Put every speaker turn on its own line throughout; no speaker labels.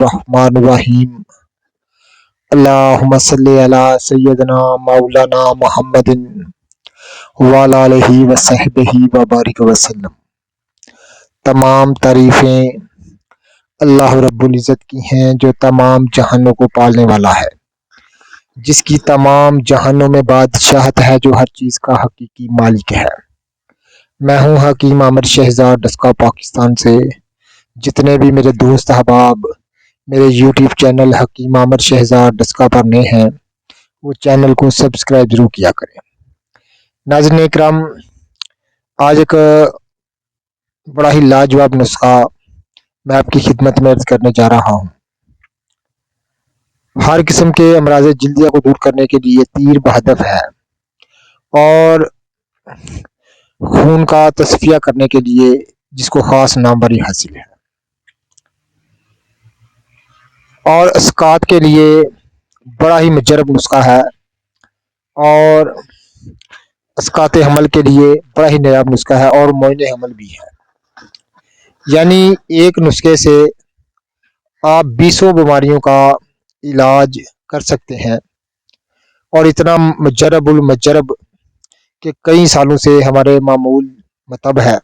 रहमानुर्रहीम। अल्लाहुम्मा सल्ली अला सय्यदना मौलाना मुहम्मदिन व अला आलिहि व सहबिही व बारिक वसल्लम। तमाम तारीफ़ें अल्लाह रब्बुल इज़्ज़त की हैं जो तमाम जहानों को पालने वाला है, जिसकी तमाम जहानों में बादशाहत है, जो हर चीज़ का हकीकी मालिक है। मैं हूँ हकीम आमिर शहजाद डस्का पाकिस्तान से। जितने भी मेरे दोस्त अहबाब मेरे यूट्यूब चैनल हकीम आमिर शहजाद डस्का पर नए हैं, वो चैनल को सब्सक्राइब जरूर किया करें। नाज़रीन इकराम, आज एक बड़ा ही लाजवाब नुस्खा मैं आपकी खिदमत में अर्ज करने जा रहा हूँ। हर किस्म के अमराज जिल्दिया को दूर करने के लिए तीर बहदफ है और खून का तस्फिया करने के लिए जिसको ख़ास नामवरी हासिल है, और अस्कात के लिए बड़ा ही मुजरब नुस्खा है, और अस्कात हमल के लिए बड़ा ही नायाब नुस्खा है, और मोइने हमल भी है। यानी एक नुस्खे से आप 20 बीमारियों का इलाज कर सकते हैं, और इतना मुजरबुल मुजरब कि कई सालों से हमारे मामूल मतब है।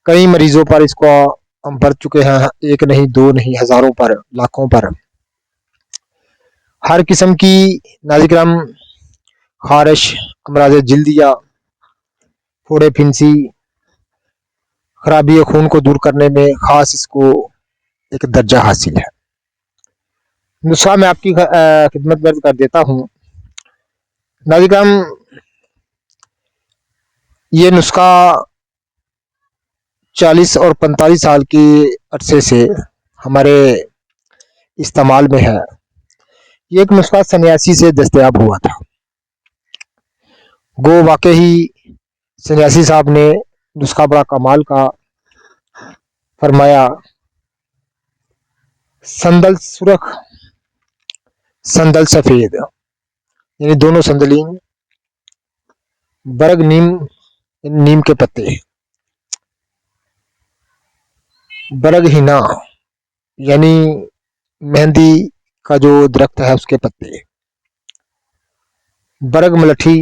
कई मरीजों पर इसको हम बढ़ चुके हैं, एक नहीं, दो नहीं, हज़ारों पर, लाखों पर। हर किस्म की नाज़िकराम खारिश, अमराज जिल्दिया, फोड़े फिंसी, खराबी खून को दूर करने में ख़ास इसको एक दर्जा हासिल है। नुस्खा मैं आपकी खिदमत में कर देता हूँ। नाज़िकराम, ये नुस्खा 40 और 45 साल के अरसे से हमारे इस्तेमाल में है। ये एक नुस्खा सन्यासी से दस्तयाब हुआ था। गो वाकई सन्यासी साहब ने नुस्खा बड़ा कमाल का फरमाया। संदल सुरख, संदल सफ़ेद, यानी दोनों संदलीन, बरग नीम, नीम के पत्ते, बरग हिना, यानी मेहंदी का जो दरख्त है उसके पत्ते, बरग मलठी,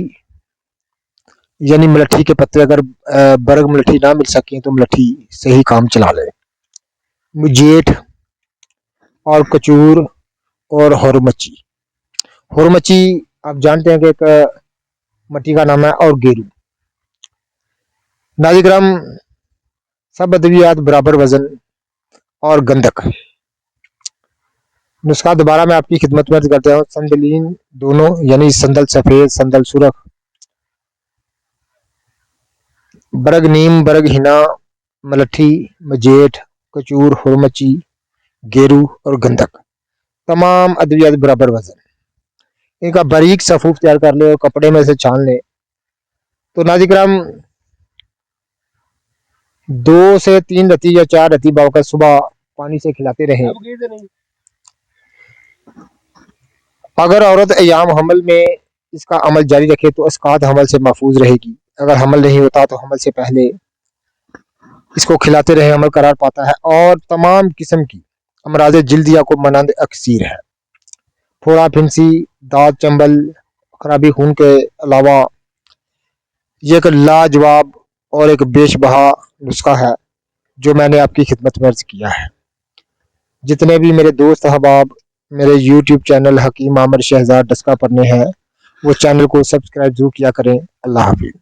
यानी मलठी के पत्ते। अगर बरग मलठी ना मिल सके तो मलठी से ही काम चला ले। मुजेठ और कचूर और हुरमची। हुरमची आप जानते हैं कि एक मट्टी का नाम है, और गेरू। नाज़िकराम, सब अद्वियात बराबर वजन और गंधक। नुस्खा दोबारा मैं आपकी खिदमत में अर्ज करता हूँ। संदलीन दोनों, यानी संदल सफ़ेद, संदल सुरख, बरग नीम, बरग हिना, मलठी, मजेठ, कचूर, हुरमची, गेरू और गंधक, तमाम अद्वियात बराबर वजन। इनका बारीक सफूफ तैयार कर ले और कपड़े में से छान ले। तो नाज़िकराम, 2 से 3 रती या 4 रती बावकर सुबह पानी से खिलाते रहें। अगर औरत अयाम हमल में इसका अमल जारी रखे तो अस्कात हमल से महफूज रहेगी। अगर हमल नहीं होता तो हमल से पहले इसको खिलाते रहे, अमल करार पाता है, और तमाम किस्म की अमराज जिल्दिया को मनांद अक्सीर है। फोड़ा फिंसी, दांत चंबल, खराबी खून के अलावा ये एक लाजवाब और एक बेशबहा नुस्खा है जो मैंने आपकी खिदमत में अर्ज किया है। जितने भी मेरे दोस्त अहबाब मेरे यूट्यूब चैनल हकीम आमिर शहजाद डस्का पर नए हैं, वो चैनल को सब्सक्राइब जरूर किया करें। अल्लाह हाफिज़।